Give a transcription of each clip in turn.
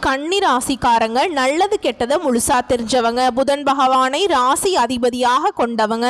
கன்னி ராசிக்காரங்க நல்லது கெட்டதை முழுசா தெரிஞ்சவங்க, புதன் பகவானை ராசி அதிபதியாக கொண்டவங்க,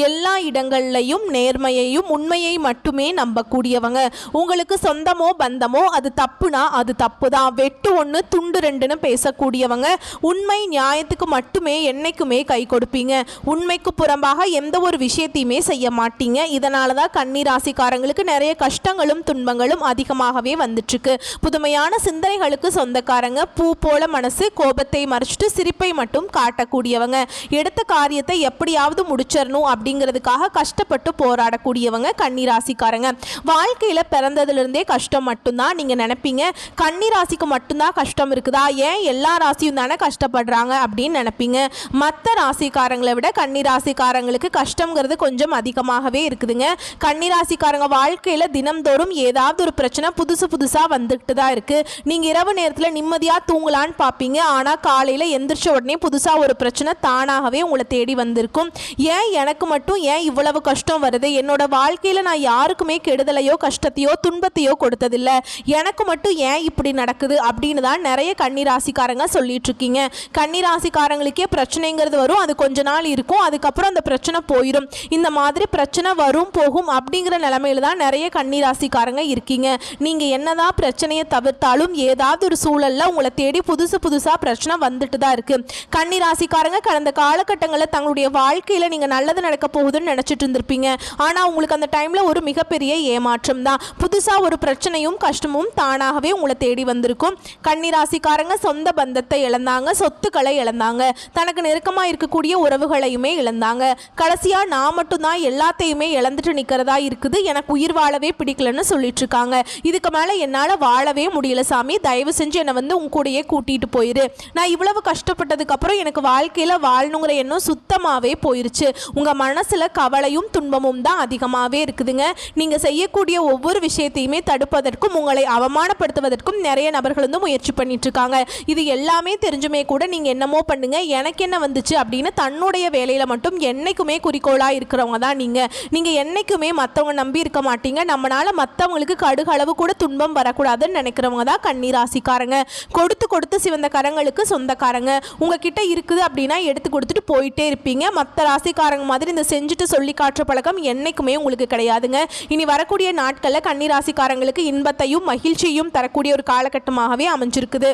எல்லா இடங்கள்லையும் நேர்மையையும் உண்மையை மட்டுமே நம்பக்கூடியவங்க. உங்களுக்கு சொந்தமோ பந்தமோ அது தப்புனா அது தப்பு தான், வெட்டு ஒன்று துண்டு ரெண்டுன்னு பேசக்கூடியவங்க. உண்மை நியாயத்துக்கு மட்டுமே என்னைக்குமே கை கொடுப்பீங்க. உண்மைக்கு புறம்பாக எந்த ஒரு விஷயத்தையுமே செய்ய மாட்டீங்க. இதனால தான் கன்னி ராசிக்காரங்களுக்கு நிறைய கஷ்டங்களும் துன்பங்களும் அதிகமாகவே வந்துட்டுருக்கு. புதுமையான சிந்தனைகளுக்கு சொந்தக்காரங்க, பூ போல மனசு, கோபத்தை மறைச்சிட்டு சிரிப்பை மட்டும் காட்டக்கூடியவங்க, எடுத்த காரியத்தை எப்படியாவது முடிச்சிடணும் அப்படிங்கிறதுக்காக கஷ்டப்பட்டு போராடக்கூடியவங்க கன்னி ராசிக்காரங்க. வாழ்க்கையில் பிறந்ததுலேருந்தே கஷ்டம் மட்டும்தான் நீங்கள் நினைப்பீங்க. கன்னி ராசிக்கு மட்டும்தான் கஷ்டம் இருக்குதா, ஏன் எல்லா ராசியும் தானே கஷ்டப்படுறாங்க அப்படின்னு நினைப்பீங்க. மற்ற ராசிக்காரங்களை விட கன்னி ராசிக்காரங்களுக்கு கஷ்டங்கிறது கொஞ்சம் அதிகமாகவே இருக்குதுங்க. கன்னி ராசிக்காரங்க வாழ்க்கையில் தினம்தோறும் ஏதாவது ஒரு பிரச்சனை புதுசாக வந்துக்கிட்டு தான் இருக்குது. நீங்கள் இரவு நேரத்தில் நிம்மதியாக தூங்கலான்னு பார்ப்பீங்க, ஆனால் காலையில் எந்திரிச்ச உடனே புதுசாக ஒரு பிரச்சனை தானாகவே உங்களை தேடி வந்திருக்கும். ஏன் எனக்கு மட்டும் ஏன் இவ்வளவு கஷ்டம் வருது, என்னோட வாழ்க்கையில் நான் யாருக்குமே கெடுதலையோ கஷ்டத்தையோ துன்பத்தையோ கொடுத்ததில்லை, எனக்கு மட்டும் ஏன் இப்படி நடக்குது அப்படின்னு தான் நிறைய கன்னி ராசிக்காரங்க சொல்லிட்டு இருக்கீங்க. கன்னி ராசிக்காரங்களுக்கே பிரச்சனைங்கிறது வரும், அது கொஞ்ச நாள் இருக்கும், அதுக்கப்புறம் அந்த பிரச்சனை போயிடும். இந்த மாதிரி பிரச்சனை வரும் போகும் அப்படிங்கிற நிலைமையில தான் நிறைய கன்னி ராசிக்காரங்க இருக்கீங்க. நீங்கள் என்னதான் பிரச்சனையை தவிர்த்தாலும் ஏதாவது ஒரு சூழல்ல உங்களை தேடி புதுசாக பிரச்சனை வந்துட்டு தான் இருக்கு. கன்னி ராசிக்காரங்க கடந்த காலகட்டங்களில் தங்களுடைய வாழ்க்கையில் நீங்கள் நல்லது நடக்க போகுதுன்னு நினச்சிட்டு இருந்திருப்பீங்க. ஆனால் உங்களுக்கு அந்த டைமில் ஒரு மிகப்பெரிய ஏமாற்றம் தான். புதுசாக ஒரு பிரச்சனையும் கஷ்டமும் தானாகவே உங்களை தேடி வந்திருக்கும். கன்னி ராசிக்காரங்க சொந்த பந்தத்தை இழந்தாங்க, சொத்துக்களை இழந்தாங்க, தனக்கு நெருக்கமாக இருக்கக்கூடிய உறவுகளையுமே இழந்தாங்க. கடைசியாக நான் மட்டும்தான் எல்லாத்தையுமே இழந்துட்டு நிற்கிறதா இருக்குது, எனக்கு உயிர் வாழவே பிடிக்கலன்னு சொல்லிட்டு இருக்காங்க. இதுக்கு மேலே என்னால் வாழவே முடியல சாமி, தயவு செஞ்சு என்னை வந்து உங்க கூடயே கூட்டிகிட்டு போயிரு. நான் இவ்வளவு கஷ்டப்பட்டதுக்கப்புறம் எனக்கு வாழ்க்கையில் வாழணுங்கிற எண்ணம் சுத்தமாகவே போயிருச்சு. உங்கள் மனசில் கவலையும் துன்பமும் தான் அதிகமாகவே இருக்குதுங்க. நீங்கள் செய்யக்கூடிய ஒவ்வொரு விஷயத்தையுமே தடுப்பதற்கும் உங்களை அவமானப்படுத்துவதற்கும் நிறைய நபர்கள் வந்து முயற்சி பண்ணிட்டு இருக்காங்க. இது எல்லாமே தெரிஞ்சுமே கூட நீங்கள் என்னமோ பண்ணுங்க, எனக்கு என்ன வந்துச்சு அப்படின்னு தன்னுடைய வேலையில் மட்டும் என்னைக்குமே குறிக்கோளாக இருக்கிறவங்க தான் நீங்கள் என்னைக்குமே மற்றவங்க நம்பி இருக்க மாட்டீங்க. நம்மளால மற்றவங்களுக்கு கடுகளவு கூட துன்பம் வரக்கூடாதுன்னு நினைக்கிறவங்க தான் கன்னி ராசிக்காரங்க. கொடுத்து சிவந்த கரங்களுக்கு சொந்தக்காரங்க. உங்ககிட்ட இருக்குது அப்படின்னா எடுத்து கொடுத்துட்டு போயிட்டே இருப்பீங்க. மற்ற ராசிக்காரங்க மாதிரி இந்த செஞ்சுட்டு சொல்லி காட்டுற பழக்கம் என்னைக்குமே உங்களுக்கு கிடையாதுங்க. இனி வரக்கூடிய நாட்களில் கன்னி ராசிக்காரங்களுக்கு இன்பத்தையும் மகிழ்ச்சியையும் தரக்கூடிய ஒரு காலகட்டமாகவே அமைஞ்சிருக்குது.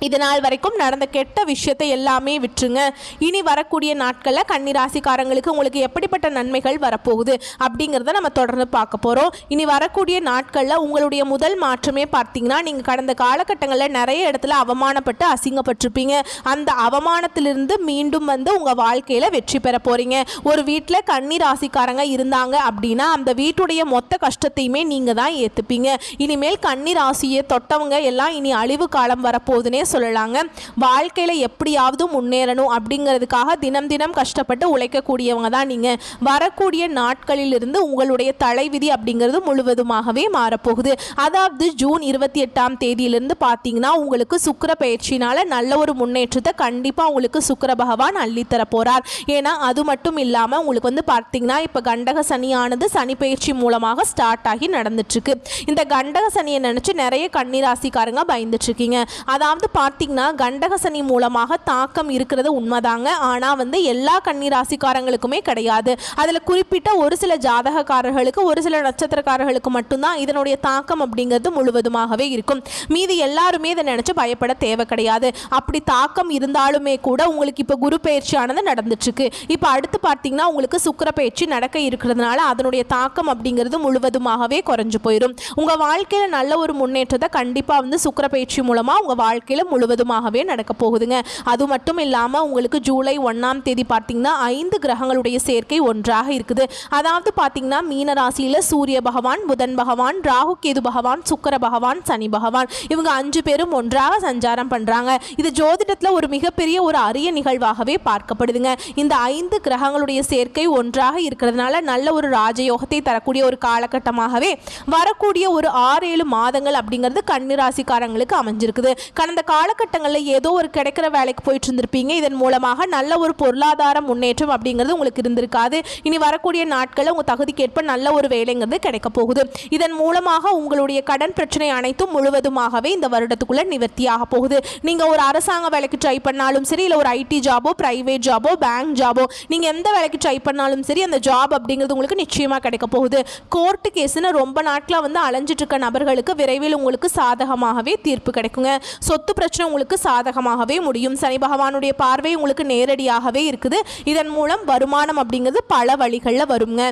இது நாள் வரைக்கும் நடந்த கெட்ட விஷயத்தை எல்லாமே விட்டுருங்க. இனி வரக்கூடிய நாட்களில் கன்னி ராசிக்காரங்களுக்கு உங்களுக்கு எப்படிப்பட்ட நன்மைகள் வரப்போகுது அப்படிங்கிறத நம்ம தொடர்ந்து பார்க்க போகிறோம். இனி வரக்கூடிய நாட்களில் உங்களுடைய முதல் மாற்றமே பார்த்தீங்கன்னா, நீங்கள் கடந்த காலகட்டங்களில் நிறைய இடத்துல அவமானப்பட்டு அசிங்கப்பட்டிருப்பீங்க. அந்த அவமானத்திலிருந்து மீண்டும் வந்து உங்கள் வாழ்க்கையில் வெற்றி பெற போகிறீங்க. ஒரு வீட்டில் கன்னி ராசிக்காரங்க இருந்தாங்க அப்படின்னா அந்த வீட்டுடைய மொத்த கஷ்டத்தையுமே நீங்கள் தான் ஏற்றுப்பீங்க. இனிமேல் கன்னி ராசியை தொட்டவங்க எல்லாம் இனி அழிவு காலம் வரப்போகுதுன்னே சொல்லலாங்க. வாழ்க்கையில் எப்படியாவது முன்னேறணும் அப்படிங்கிறதுக்காக தினம் தினம் கஷ்டப்பட்டு உழைக்கக்கூடியவங்க தான் நீங்கள். வரக்கூடிய நாட்களிலிருந்து உங்களுடைய தலைவிதி அப்படிங்கிறது முழுவதுமாகவே மாறப்போகுது. அதாவது ஜூன் 28ஆம் தேதியிலிருந்து பார்த்தீங்கன்னா உங்களுக்கு சுக்கிர பயிற்சினால நல்ல ஒரு முன்னேற்றத்தை கண்டிப்பாக உங்களுக்கு சுக்கிர பகவான் அள்ளித்தர போகிறார். ஏன்னா அது மட்டும் இல்லாமல் உங்களுக்கு வந்து பார்த்தீங்கன்னா இப்போ கண்டக சனியானது சனி பயிற்சி மூலமாக ஸ்டார்ட் ஆகி நடந்துட்டுருக்கு. இந்த கண்டக சனியை நினச்சி நிறைய கன்னி ராசிக்காரங்க பயந்துட்டுருக்கீங்க. அதாவது பார்த்தீங்கன்னா கண்டக சனி மூலமாக தாக்கம் இருக்கிறது உண்மைதாங்க. ஆனால் வந்து எல்லா கன்னி ராசிக்காரங்களுக்குமே கிடையாது. அதில் குறிப்பிட்ட ஒரு சில ஜாதகக்காரர்களுக்கு ஒரு சில நட்சத்திரக்காரர்களுக்கு மட்டும்தான் இதனுடைய தாக்கம் அப்படிங்கிறது முழுவதுமாகவே இருக்கும். மீதி எல்லாருமே இதை நினச்சி பயப்பட தேவை கிடையாது. அப்படி தாக்கம் இருந்தாலுமே கூட உங்களுக்கு இப்போ குரு பயிற்சியானது நடந்துட்டுருக்கு. இப்போ அடுத்து பார்த்தீங்கன்னா உங்களுக்கு சுக்கிர பயிற்சி நடக்க இருக்கிறதுனால அதனுடைய தாக்கம் அப்படிங்கிறது முழுவதுமாகவே குறைஞ்சு போயிடும். உங்கள் வாழ்க்கையில் நல்ல ஒரு முன்னேற்றத்தை கண்டிப்பாக வந்து சுக்கிர பயிற்சி மூலமாக உங்கள் வாழ்க்கையில் முழுவதுமாகவே நடக்க போகுதுங்க. அது மட்டும் இல்லாமல் உங்களுக்கு ஜூலை 1ஆம் தேதி பார்த்தீங்கன்னா 5 கிரகங்களுடைய சேர்க்கை ஒன்றாக இருக்குது. அதாவது பார்த்தீங்கன்னா மீன ராசியில் சூரிய பகவான், புதன் பகவான், ராகு கேது பகவான், சுக்கிர பகவான், சனி பகவான், இவங்க 5 பேரும் ஒன்றாக சஞ்சாரம் பண்ணுறாங்க. இது ஜோதிடத்தில் ஒரு மிகப்பெரிய ஒரு அரிய நிகழ்வாகவே பார்க்கப்படுதுங்க. இந்த 5 கிரகங்களுடைய சேர்க்கை ஒன்றாக இருக்கிறதுனால நல்ல ஒரு ராஜயோகத்தை தரக்கூடிய ஒரு காலகட்டமாகவே வரக்கூடிய ஒரு 6-7 மாதங்கள் அப்படிங்கிறது கன்னி ராசிக்காரங்களுக்கு அமைஞ்சிருக்குது. கடந்த காலகட்டங்களில் ஏதோ ஒரு கிடைக்கிற வேலைக்கு போயிட்டு இருந்திருப்பீங்க. இதன் மூலமாக நல்ல ஒரு பொருளாதார முன்னேற்றம் அப்படிங்கிறது உங்களுக்கு இருந்திருக்காது. இனி வரக்கூடிய நாட்களில் உங்கள் தகுதிக்கேற்ப நல்ல ஒரு வேலைங்கிறது கிடைக்க போகுது. இதன் மூலமாக உங்களுடைய கடன் பிரச்சனை அனைத்தும் முழுவதுமாகவே இந்த வருடத்துக்குள்ள நிவர்த்தியாக போகுது. நீங்கள் ஒரு அரசாங்க வேலைக்கு ட்ரை பண்ணாலும் சரி, இல்லை ஒரு ஐடி ஜாபோ, பிரைவேட் ஜாபோ, பேங்க் ஜாபோ, நீங்கள் எந்த வேலைக்கு ட்ரை பண்ணாலும் சரி, அந்த ஜாப் அப்படிங்கிறது உங்களுக்கு நிச்சயமாக கிடைக்க போகுது. கோர்ட்டு கேஸ்ன்னு ரொம்ப நாட்களாக வந்து அலைஞ்சிட்டு இருக்க நபர்களுக்கு விரைவில் உங்களுக்கு சாதகமாகவே தீர்ப்பு கிடைக்குங்க. சொத்து பிரச்சனை உங்களுக்கு சாதகமாகவே முடியும். சனி பகவானுடைய பார்வை உங்களுக்கு நேரடியாகவே இருக்குது. இதன் மூலம் வருமானம் அப்படிங்கிறது பல வழிகளில் வருங்க.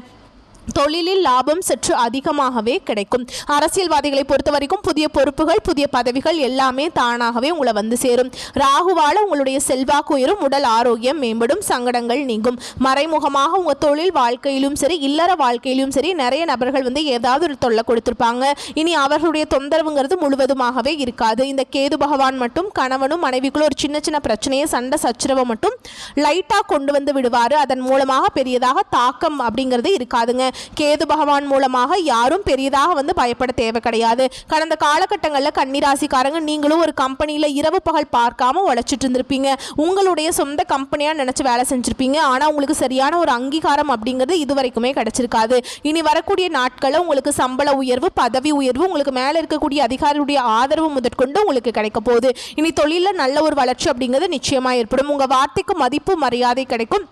தொழிலில் லாபம் சற்று அதிகமாகவே கிடைக்கும். அரசியல்வாதிகளை பொறுத்த வரைக்கும் புதிய பொறுப்புகள், புதிய பதவிகள் எல்லாமே தானாகவே உங்களை வந்து சேரும். ராகுவால உங்களுடைய செல்வாக்கு உயரும், உடல் ஆரோக்கியம் மேம்படும், சங்கடங்கள் நீங்கும். மறைமுகமாக உங்கள் தொழில் வாழ்க்கையிலும் சரி, இல்லற வாழ்க்கையிலும் சரி, நிறைய நபர்கள் வந்து ஏதாவது ஒரு தொல்லை கொடுத்துருப்பாங்க. இனி அவர்களுடைய தொந்தரவுங்கிறது முழுவதுமாகவே இருக்காது. இந்த கேது பகவான் மட்டும் கணவனும் மனைவிக்குள்ள ஒரு சின்ன சின்ன பிரச்சனையை, சண்டை சச்சரவை மட்டும் லைட்டாக கொண்டு வந்து விடுவார். அதன் மூலமாக பெரியதாக தாக்கம் அப்படிங்கிறது இருக்காதுங்க. கேது பகவான் மூலமாக யாரும் பெரியதாக வந்து பயப்பட தேவை கிடையாது. கடந்த காலகட்டங்களில் கன்னிராசிக்காரங்க நீங்களும் ஒரு கம்பெனியில் இரவு பகல் பார்க்காம உழைச்சிட்டு இருந்திருப்பீங்க. உங்களுடைய சொந்த கம்பெனியாக நினச்சி வேலை செஞ்சுருப்பீங்க. ஆனால் உங்களுக்கு சரியான ஒரு அங்கீகாரம் அப்படிங்கிறது இதுவரைக்குமே கிடைச்சிருக்காது. இனி வரக்கூடிய நாட்களில் உங்களுக்கு சம்பள உயர்வு, பதவி உயர்வு, உங்களுக்கு மேலே இருக்கக்கூடிய அதிகாரியுடைய ஆதரவு முதற்கொண்டு உங்களுக்கு கிடைக்க போகுது. இனி தொழிலில் நல்ல ஒரு வளர்ச்சி அப்படிங்கிறது நிச்சயமாக ஏற்படும். உங்கள் வார்த்தைக்கு மதிப்பு மரியாதை கிடைக்கும்.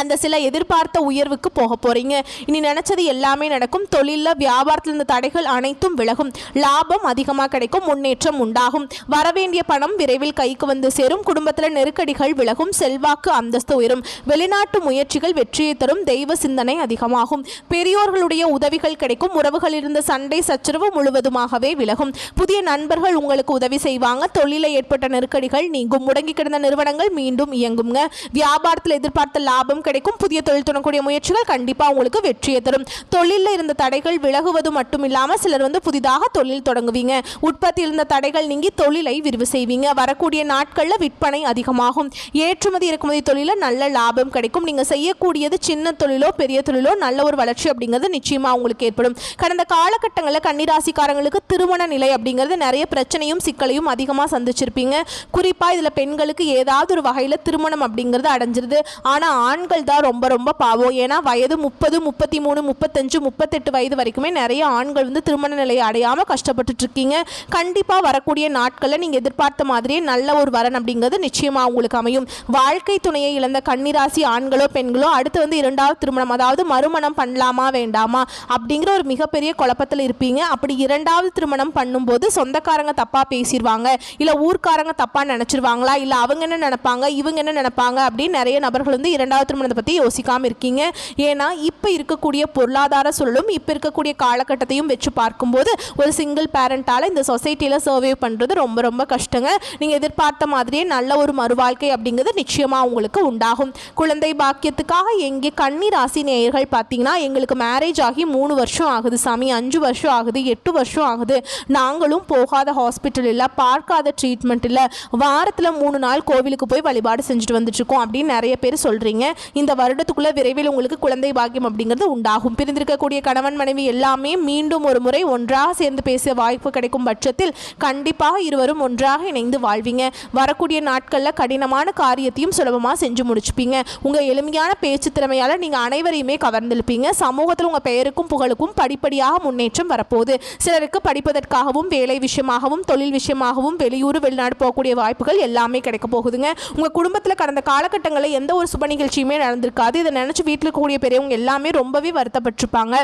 அந்த சில எதிர்பார்த்த உயர்வுக்கு போக போகிறீங்க. இனி நினச்சது எல்லாமே நடக்கும். தொழிலில் வியாபாரத்தில் இருந்த தடைகள் அனைத்தும் விலகும். லாபம் அதிகமாக கிடைக்கும். முன்னேற்றம் உண்டாகும். வரவேண்டிய பணம் விரைவில் கைக்கு வந்து சேரும். குடும்பத்தில் நெருக்கடிகள் விலகும். செல்வாக்கு அந்தஸ்து உயரும். வெளிநாட்டு முயற்சிகள் வெற்றியை தரும். தெய்வ சிந்தனை அதிகமாகும். பெரியோர்களுடைய உதவிகள் கிடைக்கும். உறவுகள் இருந்த சண்டை சச்சரவு முழுவதுமாகவே விலகும். புதிய நண்பர்கள் உங்களுக்கு உதவி செய்வாங்க. தொழிலில் ஏற்பட்ட நெருக்கடிகள் நீங்கும். முடங்கி கிடந்த நிறுவனங்கள் மீண்டும் இயங்குங்க. வியாபாரத்தில் எதிர்பார்த்த லாபம் கிடைக்கும். புதிய தொழில் தொடங்கக்கூடிய முயற்சிகள் கண்டிப்பாக உங்களுக்கு வெற்றியை தரும். தொழிலில் இருந்த தடைகள் விலகுவது மட்டும் இல்லாமல் சிலர் வந்து புதிதாக தொழில் தொடங்குவீங்க. உற்பத்தியில் இருந்த தடைகள் நீங்கி தொழிலை விரிவு செய்வீங்க. வரக்கூடிய நாட்களில் விற்பனை அதிகமாகும். ஏற்றுமதி இறக்குமதி தொழிலில் நல்ல லாபம் கிடைக்கும். நீங்கள் செய்யக்கூடியது சின்ன தொழிலோ பெரிய தொழிலோ நல்ல ஒரு வளர்ச்சி அப்படிங்கிறது நிச்சயமாக உங்களுக்கு ஏற்படும். கடந்த காலகட்டங்களில் கன்னிராசிக்காரங்களுக்கு திருமண நிலை அப்படிங்கிறது நிறைய பிரச்சனையும் சிக்கலையும் அதிகமாக சந்திச்சிருப்பீங்க. குறிப்பாக இதில் பெண்களுக்கு ஏதாவது ஒரு வகையில் திருமணம் அப்படிங்கிறது அடைஞ்சிருது. ஆனால் ஆண்கள் தான் ரொம்ப ரொம்ப பாவம். ஏன்னா வயது 30, 33, 35, 38 வயது வரைக்குமே நிறைய ஆண்கள் வந்து திருமண நிலையை அடையாமல் கஷ்டப்பட்டுட்டு இருக்கீங்க. கண்டிப்பாக வரக்கூடிய நாட்களில் நீங்கள் எதிர்பார்த்த மாதிரியே நல்ல ஒரு வரன் அப்படிங்கிறது நிச்சயமாக உங்களுக்கு அமையும். வாழ்க்கை துணையை இழந்த கன்னிராசி ஆண்களோ பெண்களோ அடுத்து வந்து இரண்டாவது திருமணம், அதாவது மறுமணம் பண்ணலாமா வேண்டாமா அப்படிங்கிற ஒரு மிகப்பெரிய குழப்பத்தில் இருப்பீங்க. அப்படி இரண்டாவது திருமணம் பண்ணும்போது சொந்தக்காரங்க தப்பாக பேசிடுவாங்க, இல்லை ஊர்க்காரங்க தப்பாக நினச்சிருவாங்களா, இல்லை அவங்க என்ன நினைப்பாங்க, இவங்க என்ன நினைப்பாங்க அப்படின்னு நிறைய நபர்கள் வந்து இரண்டாவது திருமணத்தை பற்றி யோசிக்காமல் இருக்கீங்க. ஏன்னா இப்போ இருக்கக்கூடிய பொருளாதார சூழலும் இப்போ இருக்கக்கூடிய காலகட்டத்தையும் வச்சு பார்க்கும்போது ஒரு சிங்கிள் பேரண்டால் இந்த சொசைட்டியில் சர்வே பண்ணுறது ரொம்ப ரொம்ப கஷ்டங்க. நீங்கள் எதிர்பார்த்த மாதிரியே நல்ல ஒரு மறுவாழ்க்கை அப்படிங்கிறது நிச்சயமாக உங்களுக்கு உண்டாகும். குழந்தை பாக்கியத்துக்காக எங்கே கன்னி ராசி நேயர்கள் பார்த்தீங்கன்னா, எங்களுக்கு மேரேஜ் ஆகி 3 வருஷம் ஆகுது சாமி, 5 வருஷம் ஆகுது, 8 வருஷம் ஆகுது, நாங்களும் போகாத ஹாஸ்பிட்டல் இல்லை, பார்க்காத ட்ரீட்மெண்ட் இல்லை, வாரத்தில் 3 நாள் கோவிலுக்கு போய் வழிபாடு செஞ்சுட்டு வந்துட்டுருக்கோம் அப்படின்னு நிறைய பேர் சொல்கிறீங்க. இந்த வருடத்துக்குள்ள விரைவில் உங்களுக்கு குழந்தை பாக்கியம் அப்படிங்கிறது உண்டாகும். பிரிந்திருக்கக்கூடிய கணவன் மனைவி எல்லாமே மீண்டும் ஒரு முறை ஒன்றாக சேர்ந்து பேச வாய்ப்பு கிடைக்கும் பட்சத்தில் கண்டிப்பாக இருவரும் ஒன்றாக இணைந்து வாழ்வீங்க. வரக்கூடிய நாட்களில் கடினமான காரியத்தையும் சுலபமாக செஞ்சு முடிச்சுப்பீங்க. உங்கள் எளிமையான பேச்சு திறமையால் நீங்கள் அனைவரையுமே கவர்ந்திருப்பீங்க. சமூகத்தில் உங்கள் பெயருக்கும் புகழுக்கும் படிப்படியாக முன்னேற்றம் வரப்போகுது. சிலருக்கு படிப்பதற்காகவும் வேலை விஷயமாகவும் தொழில் விஷயமாகவும் வெளியூர் வெளிநாடு போகக்கூடிய வாய்ப்புகள் எல்லாமே கிடைக்க போகுதுங்க. உங்கள் குடும்பத்தில் கடந்த காலகட்டங்களில் எந்த ஒரு சுப நிகழ்ச்சியுமே நடந்திருக்காது. இதை நினச்சி வீட்டில் இருக்கக்கூடிய பெரியவங்க எல்லாமே ரொம்பவே வருத்தப்பட்டிருப்பாங்க.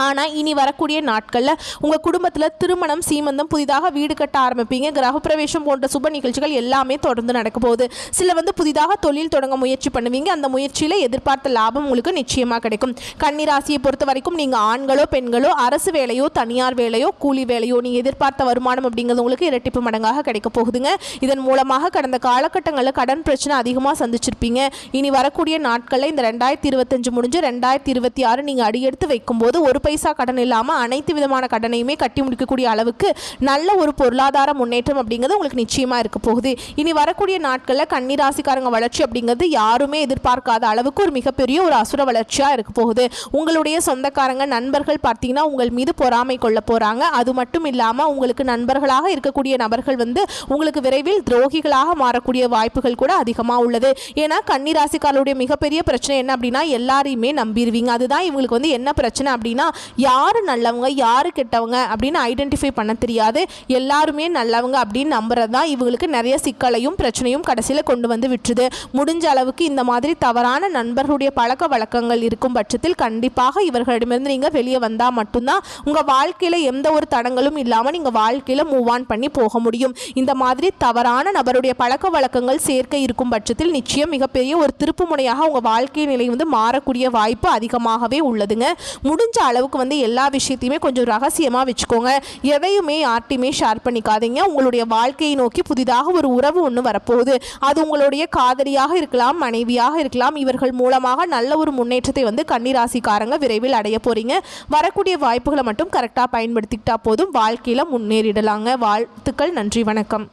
ஆனால் இனி வரக்கூடிய நாட்களில் உங்கள் குடும்பத்தில் திருமணம், சீமந்தம், புதிதாக வீடு கட்ட ஆரம்பிப்பீங்க. கிரகப்பிரவேசம் போன்ற சுப நிகழ்ச்சிகள் எல்லாமே தொடர்ந்து நடக்க போகுது. சில வந்து புதிதாக தொழில் தொடங்க முயற்சி பண்ணுவீங்க. அந்த முயற்சியில் எதிர்பார்த்த லாபம் உங்களுக்கு நிச்சயமாக கிடைக்கும். கன்னிராசியை பொறுத்த வரைக்கும் நீங்கள் ஆண்களோ பெண்களோ அரசு வேலையோ தனியார் வேலையோ கூலி வேலையோ நீங்கள் எதிர்பார்த்த வருமானம் அப்படிங்கிறது உங்களுக்கு இரட்டிப்பு மடங்காக கிடைக்க போகுதுங்க. இதன் மூலமாக கடந்த காலகட்டங்களில் கடன் பிரச்சனை அதிகமாக சந்திச்சிருப்பீங்க. இனி வரக்கூடிய நாட்களில் இந்த 2025 முடிஞ்சு 2026 நீங்கள் அடியெடுத்து வைக்கும்போது ஒரு பைசா கடன் இல்லாமல் அனைத்து விதமான கடனையுமே கட்டி முடிக்கக்கூடிய அளவுக்கு நல்ல ஒரு பொருளாதார முன்னேற்றம் அப்படிங்கிறது உங்களுக்கு நிச்சயமாக இருக்க போகுது. இனி வரக்கூடிய நாட்களில் கன்னி ராசிக்காரங்க வளர்ச்சி அப்படிங்கிறது யாருமே எதிர்பார்க்காத அளவுக்கு ஒரு மிகப்பெரிய ஒரு அசுர வளர்ச்சியாக இருக்க போகுது. உங்களுடைய சொந்தக்காரங்க நண்பர்கள் பார்த்தீங்கன்னா உங்கள் மீது பொறாமை கொள்ள போகிறாங்க. அது மட்டும் இல்லாமல் உங்களுக்கு நண்பர்களாக இருக்கக்கூடிய நபர்கள் வந்து உங்களுக்கு விரைவில் துரோகிகளாக மாறக்கூடிய வாய்ப்புகள் கூட அதிகமாக உள்ளது. ஏன்னா கன்னி ராசிக்காரருடைய மிகப்பெரிய பிரச்சனை என்ன அப்படின்னா எல்லாரையுமே நம்பிடுவீங்க. அதுதான் இவங்களுக்கு வந்து என்ன பிரச்சனை அப்படின்னா யார் நல்லவங்க யார் கெட்டவங்க அப்படின்னு ஐடென்டிஃபை பண்ண தெரியாது. எல்லாருமே நல்லவங்க அப்படின்னு நம்புறது தான் இவங்களுக்கு நிறைய சிக்கலையும் பிரச்சனையும் கடைசியில் கொண்டு வந்து விட்டுருது. முடிஞ்ச அளவுக்கு இந்த மாதிரி தவறான நண்பர்களுடைய பழக்க வழக்கங்கள் இருக்கும் பட்சத்தில் கண்டிப்பாக இவர்களிடமிருந்து நீங்கள் வெளியே வந்தால் மட்டும்தான் உங்கள் வாழ்க்கையில் எந்த ஒரு தடங்களும் இல்லாமல் நீங்கள் வாழ்க்கையில் மூவ் ஆன் பண்ணி போக முடியும். இந்த மாதிரி தவறான நபருடைய பழக்க வழக்கங்கள் சேர்க்கை இருக்கும் பட்சத்தில் நிச்சயம் மிகப்பெரிய ஒரு திருப்பு முனையாக உங்கள் வாழ்க்கை நிலை வந்து மாறக்கூடிய வாய்ப்பு அதிகமாகவே உள்ளதுங்க. முடிஞ்ச அளவுக்கு வந்து எல்லா விஷயத்தையுமே கொஞ்சம் ரகசியமாக வச்சுக்கோங்க. எதையுமே யார்ட்டையுமே ஷேர் பண்ணிக்காதீங்க. உங்களுடைய வாழ்க்கையை நோக்கி புதிதாக ஒரு உறவு ஒன்று வரப்போகுது. அது உங்களுடைய காதலியாக இருக்கலாம், மனைவியாக இருக்கலாம். இவர்கள் மூலமாக நல்ல ஒரு முன்னேற்றத்தை வந்து கன்னிராசிக்காரங்க விரைவில் அடைய போறீங்க. வரக்கூடிய வாய்ப்புகளை மட்டும் கரெக்டாக பயன்படுத்திக்கிட்டா போதும், வாழ்க்கையில் முன்னேறிடலாங்க. வாழ்த்துக்கள். நன்றி, வணக்கம்.